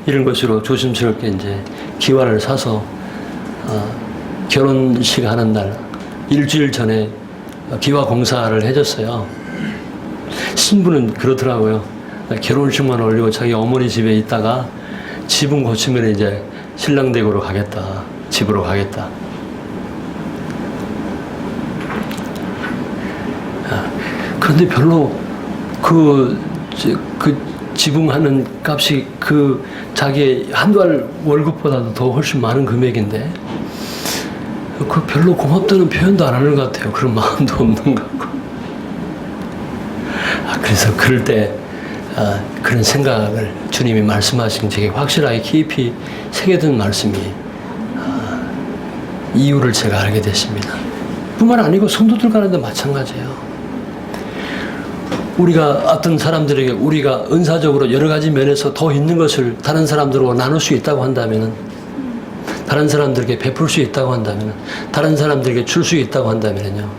이런 것으로 조심스럽게 이제 기와를 사서 결혼식 하는 날 일주일 전에 기와 공사를 해줬어요. 신부는 그러더라고요. 결혼식만 올리고 자기 어머니 집에 있다가 지붕 고치면 이제 신랑 댁으로 가겠다. 집으로 가겠다. 그런데 별로 그 지붕하는 값이 자기의 한 달 월급보다도 더 훨씬 많은 금액인데 그 별로 고맙다는 표현도 안 하는 것 같아요. 그런 마음도 없는 것 같고. 그래서 그럴 때 그런 생각을 주님이 말씀하신 제게 확실하게 깊이 새겨든 말씀이 이유를 제가 알게 됐습니다. 뿐만 아니고 성도들 간에도 마찬가지예요. 우리가 어떤 사람들에게 우리가 은사적으로 여러 가지 면에서 더 있는 것을 다른 사람들과 나눌 수 있다고 한다면, 다른 사람들에게 베풀 수 있다고 한다면, 다른 사람들에게 줄 수 있다고 한다면요,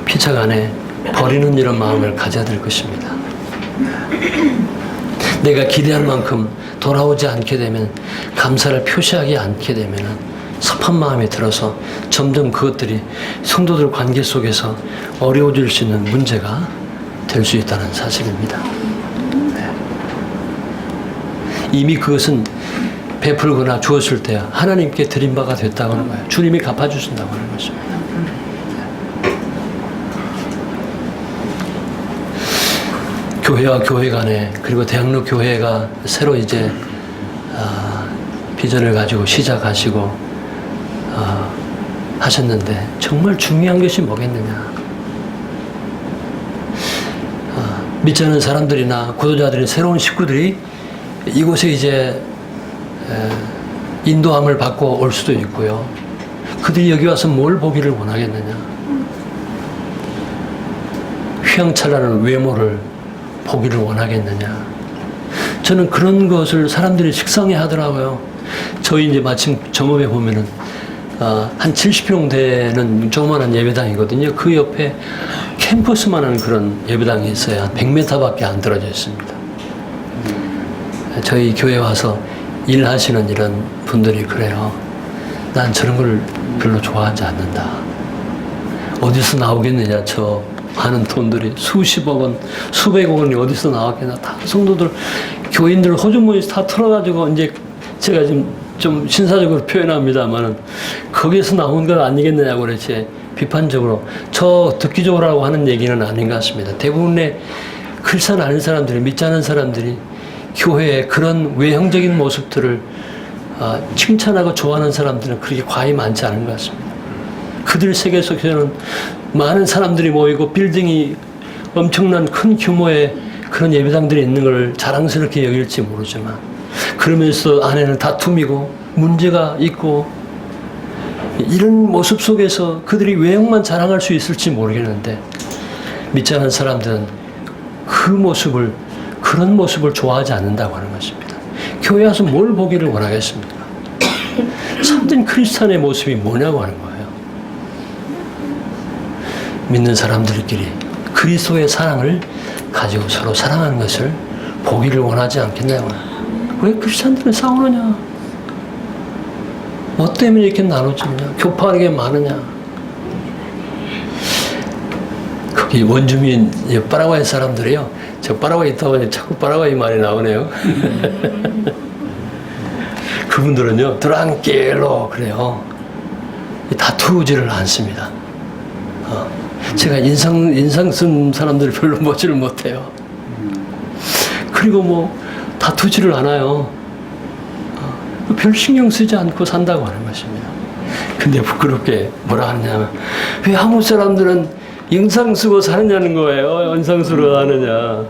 피차 간에 버리는 이런 마음을 가져야 될 것입니다. 내가 기대한 만큼 돌아오지 않게 되면, 감사를 표시하지 않게 되면 섭한 마음이 들어서 점점 그것들이 성도들 관계 속에서 어려워질 수 있는 문제가 될 수 있다는 사실입니다. 이미 그것은 베풀거나 주었을 때 하나님께 드린 바가 됐다고 하는 거예요. 주님이 갚아주신다고 하는 것입니다. 교회와 교회 간에, 그리고 대학로 교회가 새로 이제 비전을 가지고 시작하시고 하셨는데 정말 중요한 것이 뭐겠느냐. 믿지 않는 사람들이나 구도자들이, 새로운 식구들이 이곳에 이제 인도함을 받고 올 수도 있고요. 그들이 여기 와서 뭘 보기를 원하겠느냐. 휘황찬란한 외모를 보기를 원하겠느냐. 저는 그런 것을 사람들이 식상해 하더라고요. 저희 이제 마침 점업에 보면은 한 70평 되는 조그만한 예배당이거든요. 그 옆에 캠퍼스만한 그런 예배당이 있어요. 한 100m밖에 안 떨어져 있습니다. 저희 교회 와서 일하시는 이런 분들이 그래요. 난 저런 걸 별로 좋아하지 않는다. 어디서 나오겠느냐. 저 많은 돈들이 수십억 원, 수백억 원이 어디서 나왔겠냐. 다 성도들, 교인들 호주머니 다 털어가지고 이제 제가 지금 좀 신사적으로 표현합니다만은 거기에서 나온 건 아니겠느냐고 그렇지 비판적으로 저 듣기적으로 하는 얘기는 아닌 것 같습니다. 대부분의 크리스찬 아닌 사람들이, 믿지 않은 사람들이 교회의 그런 외형적인 모습들을 칭찬하고 좋아하는 사람들은 그렇게 과히 많지 않은 것 같습니다. 그들 세계 속에서는 많은 사람들이 모이고 빌딩이 엄청난 큰 규모의 그런 예배당들이 있는 걸 자랑스럽게 여길지 모르지만, 그러면서 안에는 다툼이고 문제가 있고 이런 모습 속에서 그들이 외형만 자랑할 수 있을지 모르겠는데, 믿지 않은 사람들은 그런 모습을 좋아하지 않는다고 하는 것입니다. 교회 와서 뭘 보기를 원하겠습니까? 참된 크리스찬의 모습이 뭐냐고 하는 거예요. 믿는 사람들끼리 그리스도의 사랑을 가지고 서로 사랑하는 것을 보기를 원하지 않겠냐고. 왜 크리스찬들은 싸우느냐? 뭐 때문에 이렇게 나눠지냐? 교파하게 많으냐? 거기 원주민, 파라과이 사람들이요. 저 파라과이 있다 보니 자꾸 파라과이 말이 나오네요. 그분들은요, 드랑길로 그래요. 다투지를 않습니다. 제가 인상 쓴 사람들을 별로 보지를 못해요. 그리고 뭐 다투지를 않아요. 별 신경 쓰지 않고 산다고 하는 것입니다. 근데 부끄럽게 뭐라 하느냐, 왜 한국 사람들은 인상 쓰고 사느냐는 거예요. 인상 쓰러 하느냐.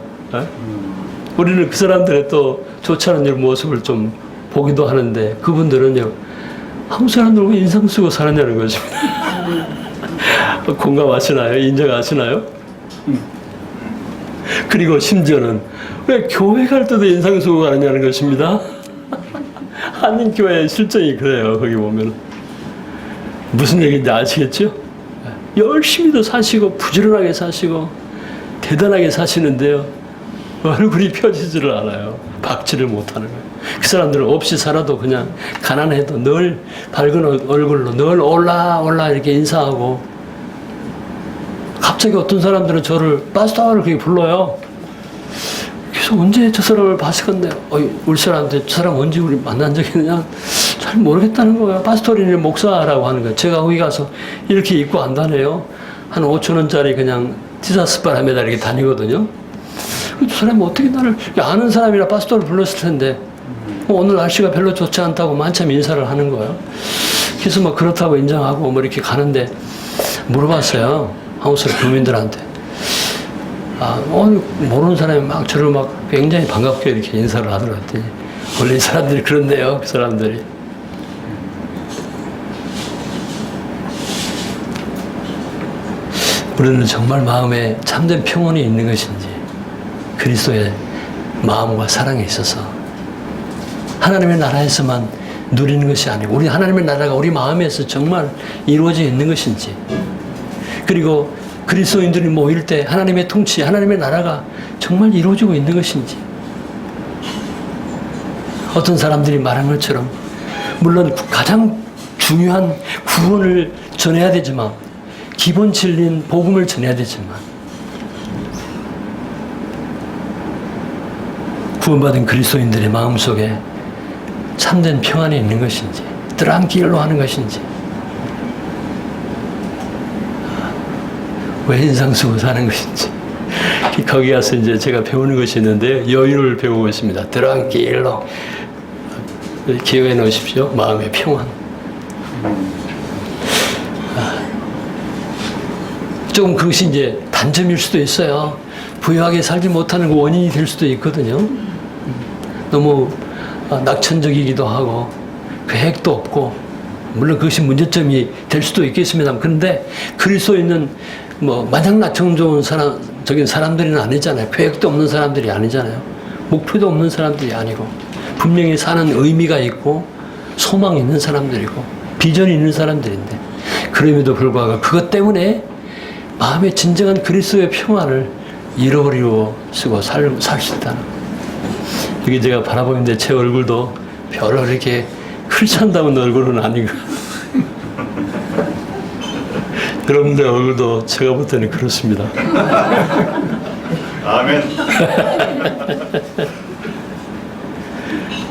우리는 그 사람들의 또 좋지 않은 이런 모습을 좀 보기도 하는데, 그분들은요, 한국 사람들 왜 인상 쓰고 사느냐는 것입니다. 공감하시나요? 인정하시나요? 그리고 심지어는 왜 교회 갈 때도 인상 쓰고 가느냐는 것입니다. 한인교회의 실정이 그래요. 거기 보면 무슨 얘기인지 아시겠죠? 열심히도 사시고 부지런하게 사시고 대단하게 사시는데요, 얼굴이 펴지지를 않아요. 박지를 못하는 거예요. 그 사람들은 없이 살아도 그냥 가난해도 늘 밝은 얼굴로 늘 올라 이렇게 인사하고, 갑자기 어떤 사람들은 저를 파스타를 그렇게 불러요. 그래서 언제 저 사람을 봤을 건데, 우리 사람한테 저 사람 언제 우리 만난 적이 있느냐? 잘 모르겠다는 거예요. 파스토리는 목사라고 하는 거예요. 제가 거기 가서 이렇게 입고 안 다녀요. 한 5,000원짜리 그냥 티사스바라 매다 이렇게 다니거든요. 저 사람이 어떻게 나를, 아는 사람이라 파스토를 불렀을 텐데, 오늘 날씨가 별로 좋지 않다고 만참 인사를 하는 거예요. 그래서 뭐 그렇다고 인정하고 뭐 이렇게 가는데, 물어봤어요. 한국 사람 교민들한테. 모르는 사람이 막 저를 막 굉장히 반갑게 이렇게 인사를 하더라고요. 원래 이 사람들이 그런데요, 그 사람들이. 우리는 정말 마음에 참된 평온이 있는 것인지, 그리스도의 마음과 사랑에 있어서 하나님의 나라에서만 누리는 것이 아니고, 우리 하나님의 나라가 우리 마음에서 정말 이루어져 있는 것인지, 그리고 그리스도인들이 모일 때 하나님의 통치, 하나님의 나라가 정말 이루어지고 있는 것인지. 어떤 사람들이 말한 것처럼, 물론 가장 중요한 구원을 전해야 되지만, 기본 진리인 복음을 전해야 되지만, 구원받은 그리스도인들의 마음속에 참된 평안이 있는 것인지, 드랑길로 하는 것인지, 왜 인상 쓰고 사는 것인지. 거기 가서 이제 제가 배우는 것이 있는데요, 여유를 배우고 있습니다. 드랑길로. 기억해 놓으십시오. 마음의 평안. 조금 그것이 이제 단점일 수도 있어요. 부유하게 살지 못하는 그 원인이 될 수도 있거든요. 너무 낙천적이기도 하고 계획도 없고, 물론 그것이 문제점이 될 수도 있겠습니다. 그런데 그리스도에 있는 뭐 마냥 낙천 좋은 사람적인 사람들은 아니잖아요. 계획도 없는 사람들이 아니잖아요. 목표도 없는 사람들이 아니고, 분명히 사는 의미가 있고 소망이 있는 사람들이고 비전이 있는 사람들인데, 그럼에도 불구하고 그것 때문에 마음의 진정한 그리스도의 평안을 잃어버리고 쓰고 살 수 있다는 거예요. 이게 제가 바라보는데 제 얼굴도 별로 이렇게 크리스찬다운 얼굴은 아니고 여러분들 얼굴도 제가 볼 때는 그렇습니다. 아멘.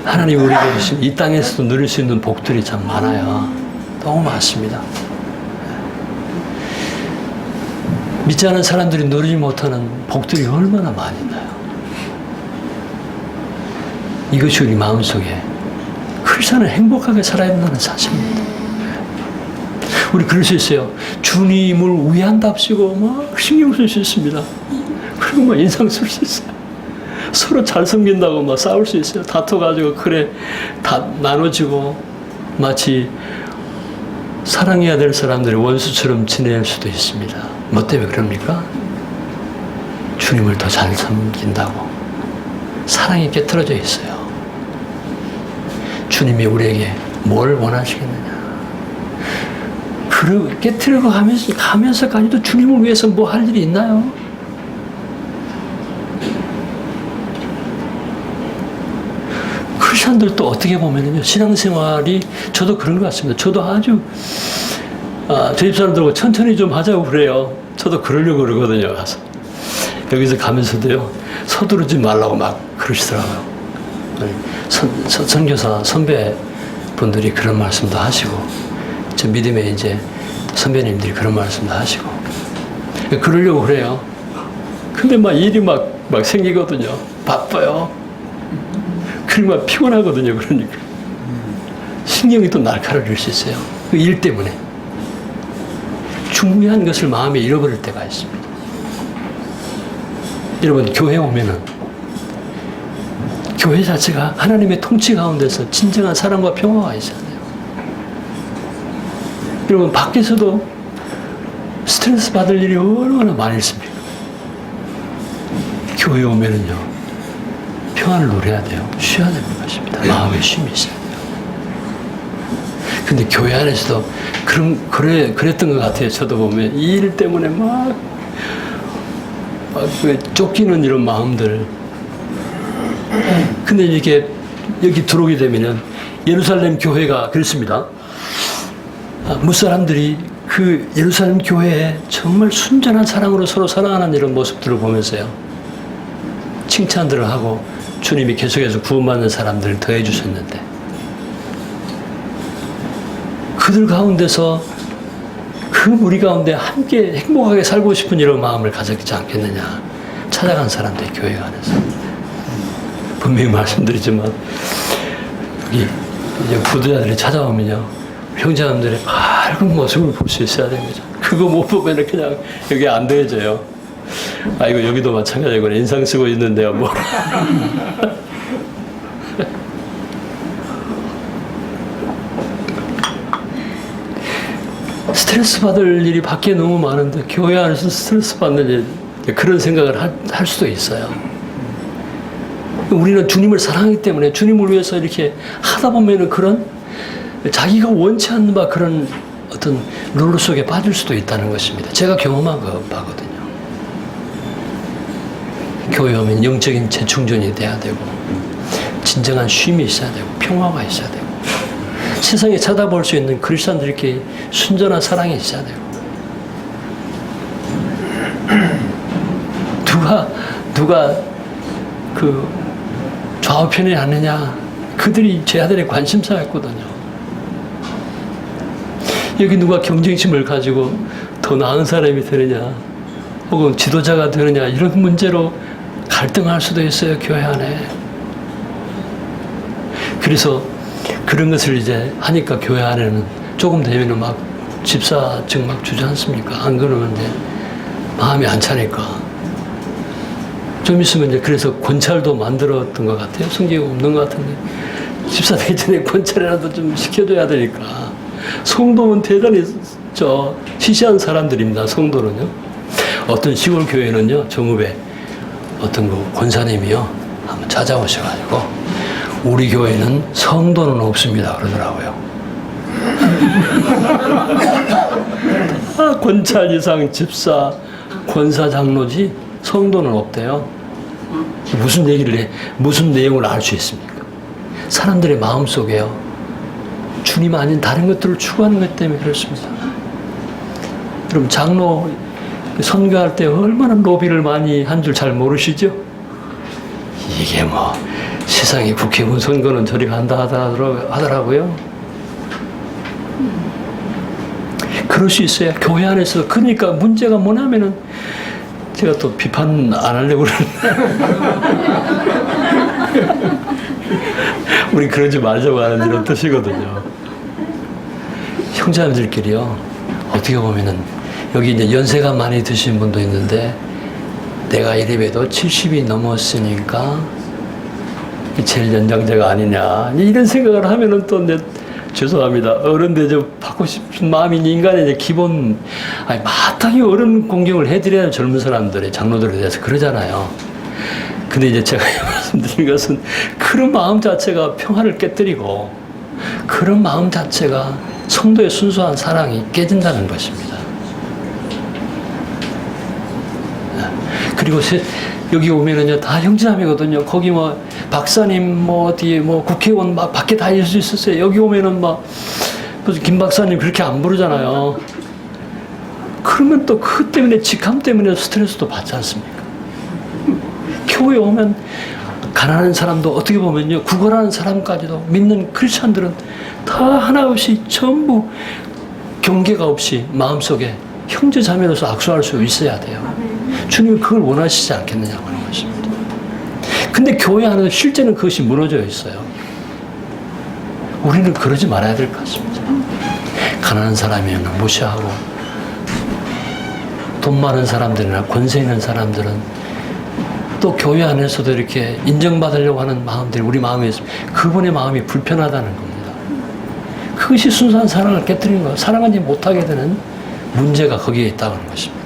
하나님 우리가 주신 이 땅에서도 누릴 수 있는 복들이 참 많아요. 너무 많습니다. 믿지 않은 사람들이 누리지 못하는 복들이 얼마나 많이 있나요? 이것이 우리 마음속에, 크리스천은 행복하게 살아야 된다는 사실입니다. 우리 그럴 수 있어요. 주님을 위한답시고 막 신경 쓸 수 있습니다. 그리고 막 인상 쓸 수 있어요. 서로 잘 섬긴다고 막 싸울 수 있어요. 다퉈가지고 그래 다 나눠지고, 마치 사랑해야 될 사람들이 원수처럼 지낼 수도 있습니다. 뭐 때문에 그럽니까? 주님을 더 잘 섬긴다고 사랑이 깨트려져 있어요. 주님이 우리에게 뭘 원하시겠느냐? 깨트리고 가면서까지도 주님을 위해서 뭐 할 일이 있나요? 크리스천들도 어떻게 보면은요, 신앙생활이 저도 그런 것 같습니다. 저도 아주 저희 사람들하고 천천히 좀 하자고 그래요. 저도 그러려고 그러거든요. 가서 여기서 가면서도요, 서두르지 말라고 막 그러시더라고요. 선교사 선배분들이 그런 말씀도 하시고, 저 믿음의 이제 선배님들이 그런 말씀도 하시고, 그러려고 그래요. 근데 막 일이 막 생기거든요. 바빠요. 그리고 막 피곤하거든요. 그러니까 신경이 또 날카로울 수 있어요. 그 일 때문에 중요한 것을 마음에 잃어버릴 때가 있습니다. 여러분, 교회 오면은 교회 자체가 하나님의 통치 가운데서 진정한 사랑과 평화가 있어야 돼요. 여러분, 밖에서도 스트레스 받을 일이 얼마나 많이 있습니까? 교회 오면은요, 평안을 누려야 돼요. 쉬어야 되는 것입니다. 마음에 쉼이 있어야 돼요. 근데 교회 안에서도 그랬던 것 같아요. 저도 보면 이 일 때문에 막 쫓기는 이런 마음들. 근데 이게 여기 들어오게 되면은 예루살렘 교회가 그렇습니다. 무사람들이 그 예루살렘 교회에 정말 순전한 사랑으로 서로 사랑하는 이런 모습들을 보면서요, 칭찬들을 하고 주님이 계속해서 구원받는 사람들을 더해 주셨는데, 그들 가운데서 그 무리 가운데 함께 행복하게 살고 싶은 이런 마음을 가졌지 않겠느냐. 찾아간 사람들이 교회 안에서. 분명히 말씀드리지만, 여기 이제 부도자들이 찾아오면요, 형제자매들의 밝은 모습을 볼 수 있어야 되는 거죠. 그거 못 보면 그냥 여기 안 되어져요. 아이고, 여기도 마찬가지고 인상 쓰고 있는데요, 뭐. 스트레스 받을 일이 밖에 너무 많은데 교회 안에서 스트레스 받는 일, 그런 생각을 할 수도 있어요. 우리는 주님을 사랑하기 때문에 주님을 위해서 이렇게 하다 보면은 그런 자기가 원치 않는 바 그런 어떤 룰 속에 빠질 수도 있다는 것입니다. 제가 경험한 바거든요. 교회 오면 영적인 재충전이 돼야 되고, 진정한 쉼이 있어야 되고, 평화가 있어야 되고, 세상에 찾아볼 수 있는 크리스천들끼리 순전한 사랑이 있어야 되고, 누가 그 좌우편에 하느냐, 그들이 제 아들의 관심사였거든요. 여기 누가 경쟁심을 가지고 더 나은 사람이 되느냐, 혹은 지도자가 되느냐, 이런 문제로 갈등할 수도 있어요, 교회 안에. 그래서 그런 것을 이제 하니까 교회 안에는 조금 되면은 막 집사증 막 주지 않습니까? 안 그러면 이제 마음이 안 차니까. 좀 있으면 이제 그래서 권찰도 만들었던 것 같아요. 성경이 없는 것 같은데. 집사 되기 전에 권찰이라도 좀 시켜줘야 되니까. 성도는 대단히 시시한 사람들입니다. 성도는요. 어떤 시골 교회는요, 정읍에 어떤 그 권사님이요, 한번 찾아오셔가지고, 우리 교회는 성도는 없습니다. 그러더라고요. 권찰 이상 집사, 권사 장로지 성도는 없대요. 무슨 얘기를 해, 무슨 내용을 알 수 있습니까? 사람들의 마음 속에요, 주님 아닌 다른 것들을 추구하는 것 때문에 그렇습니다. 여러분, 장로 선교할 때 얼마나 로비를 많이 한 줄 잘 모르시죠? 이게 뭐 세상에 국회의원 선거는 저리 간다 하더라고요. 그럴 수 있어요. 교회 안에서. 그러니까 문제가 뭐냐면은, 제가 또 비판 안 하려고 그러는데 우리 그러지 말자고 하는 이런 뜻이거든요. 형제자매들끼리요, 어떻게 보면은 여기 이제 연세가 많이 드신 분도 있는데, 내가 이래봬도 70이 넘었으니까 제일 연장자가 아니냐, 이런 생각을 하면은 또 이제 죄송합니다. 어른 대접 받고 싶은 마음이 인간의 이제 기본, 마땅히 어른 공경을 해드려야 젊은 사람들의 장로들에 대해서 그러잖아요. 근데 이제 제가 말씀드린 것은 그런 마음 자체가 평화를 깨뜨리고, 그런 마음 자체가 성도의 순수한 사랑이 깨진다는 것입니다. 그리고 여기 오면은요 다 형제자매거든요. 거기 뭐 박사님 뭐 어디 뭐 국회의원 막 밖에 다 있었어요. 여기 오면은 막 무슨 김 박사님 그렇게 안 부르잖아요. 그러면 또 그것 때문에 직함 때문에 스트레스도 받지 않습니까? 교회 오면 가난한 사람도 어떻게 보면요 구걸하는 사람까지도 믿는 크리스찬들은 다 하나 없이 전부 경계가 없이 마음속에 형제 자매로서 악수할 수 있어야 돼요. 주님은 그걸 원하시지 않겠느냐고 하는 것입니다. 근데 교회 안에서 실제는 그것이 무너져 있어요. 우리는 그러지 말아야 될 것 같습니다. 가난한 사람이면 무시하고 돈 많은 사람들이나 권세 있는 사람들은 또 교회 안에서도 이렇게 인정받으려고 하는 마음들이 우리 마음에 있습니다. 그분의 마음이 불편하다는 겁니다. 그것이 순수한 사랑을 깨뜨리는 거예요. 사랑하지 못하게 되는 문제가 거기에 있다는 것입니다.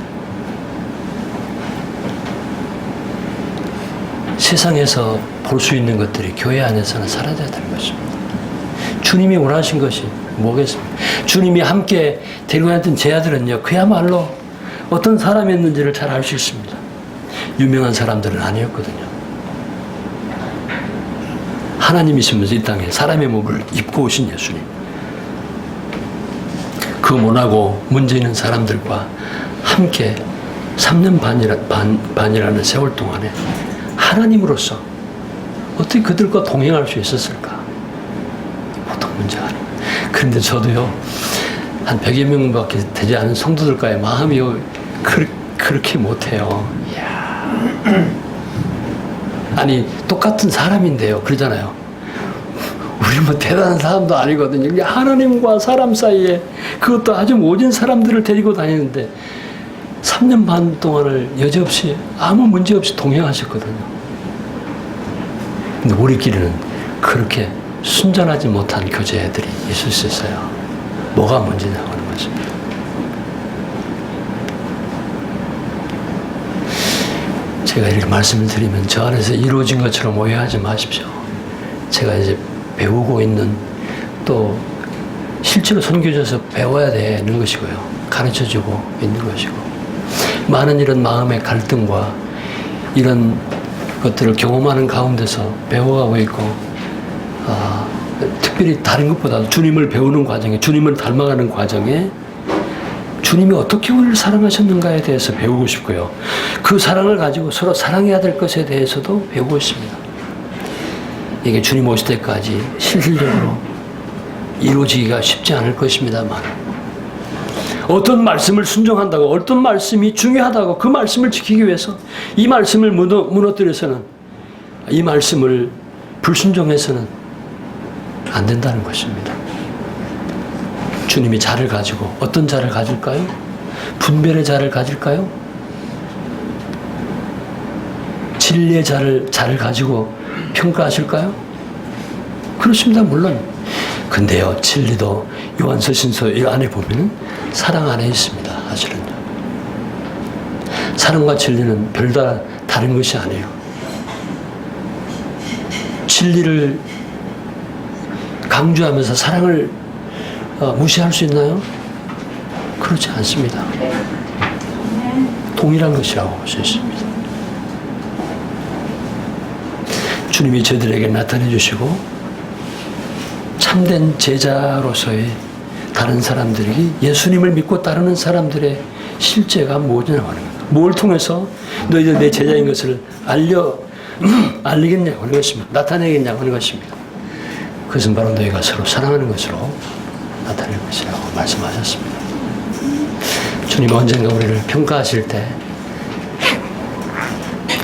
세상에서 볼 수 있는 것들이 교회 안에서는 사라져야 되는 것입니다. 주님이 원하신 것이 뭐겠습니까? 주님이 함께 데리고 다녔던 제자들은요, 그야말로 어떤 사람이었는지를 잘 알 수 있습니다. 유명한 사람들은 아니었거든요. 하나님이시면서 이 땅에 사람의 몸을 입고 오신 예수님. 그 모나고 문제 있는 사람들과 함께 3년 반이라는 세월 동안에 하나님으로서 어떻게 그들과 동행할 수 있었을까? 보통 문제가 아닙니다. 그런데 저도요, 한 100여 명밖에 되지 않은 성도들과의 마음이 그렇게 못해요. 이야. 아니, 똑같은 사람인데요. 그러잖아요. 우리 뭐 대단한 사람도 아니거든요. 그냥 하나님과 사람 사이에 그것도 아주 모진 사람들을 데리고 다니는데 3년 반 동안을 여지없이 아무 문제 없이 동행하셨거든요. 근데 우리끼리는 그렇게 순전하지 못한 교제들이 있을 수 있어요. 뭐가 문제냐고 하는 것입니다. 제가 이렇게 말씀을 드리면 저 안에서 이루어진 것처럼 오해하지 마십시오. 제가 이제 배우고 있는 또 실제로 선교지에서 배워야 되는 것이고요. 가르쳐주고 있는 것이고 많은 이런 마음의 갈등과 이런 것들을 경험하는 가운데서 배워가고 있고 특별히 다른 것보다 주님을 배우는 과정에 주님을 닮아가는 과정에 주님이 어떻게 우리를 사랑하셨는가에 대해서 배우고 싶고요. 그 사랑을 가지고 서로 사랑해야 될 것에 대해서도 배우고 있습니다. 이게 주님 오실 때까지 실질적으로 이루어지기가 쉽지 않을 것입니다만 어떤 말씀을 순종한다고 어떤 말씀이 중요하다고 그 말씀을 지키기 위해서 이 말씀을 무너뜨려서는 이 말씀을 불순종해서는 안 된다는 것입니다. 주님이 자를 가지고 어떤 자를 가질까요? 분별의 자를 가질까요? 진리의 자를 가지고 평가하실까요? 그렇습니다. 물론. 근데요, 진리도 요한서신서 이 안에 보면은 사랑 안에 있습니다. 사실은. 사랑과 진리는 별다 다른 것이 아니에요. 진리를 강조하면서 사랑을 무시할 수 있나요? 그렇지 않습니다. 동일한 것이라고 볼 수 있습니다. 주님이 저희들에게 나타내 주시고 참된 제자로서의 다른 사람들이 예수님을 믿고 따르는 사람들의 실제가 뭐냐고 하는 거예요. 뭘 통해서 너희들 내 제자인 것을 알리겠냐고 하는 것입니다. 나타내겠냐고 하는 것입니다. 그것은 바로 너희가 서로 사랑하는 것으로 나타낼 것이라고 말씀하셨습니다. 주님 언젠가 우리를 평가하실 때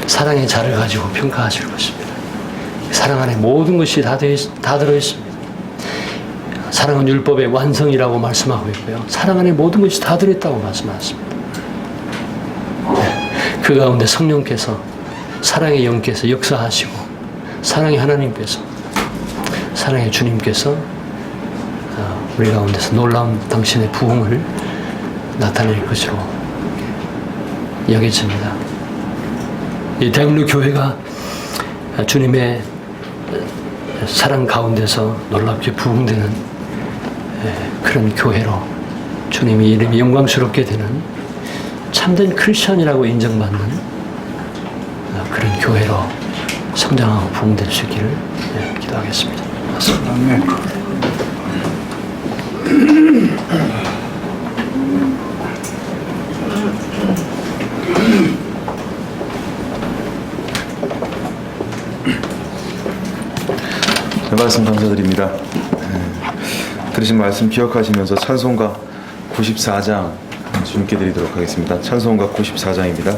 사랑의 자를 가지고 평가하실 것입니다. 사랑 안에 모든 것이 다 들어있습니다. 사랑은 율법의 완성이라고 말씀하고 있고요. 사랑 안에 모든 것이 다 들어있다고 말씀하셨습니다. 그 가운데 성령께서 사랑의 영께서 역사하시고 사랑의 하나님께서 사랑의 주님께서 우리 가운데서 놀라운 당신의 부흥을 나타낼 것으로 여겨집니다. 이 대학로 교회가 주님의 사랑 가운데서 놀랍게 부흥되는 그런 교회로 주님의 이름이 영광스럽게 되는 참된 크리스천이라고 인정받는 그런 교회로 성장하고 부흥될 수 있기를 기도하겠습니다. 아멘. 말씀 감사드립니다. 들으신 말씀 기억하시면서 찬송가 94장 주님께 드리도록 하겠습니다. 찬송가 94장입니다.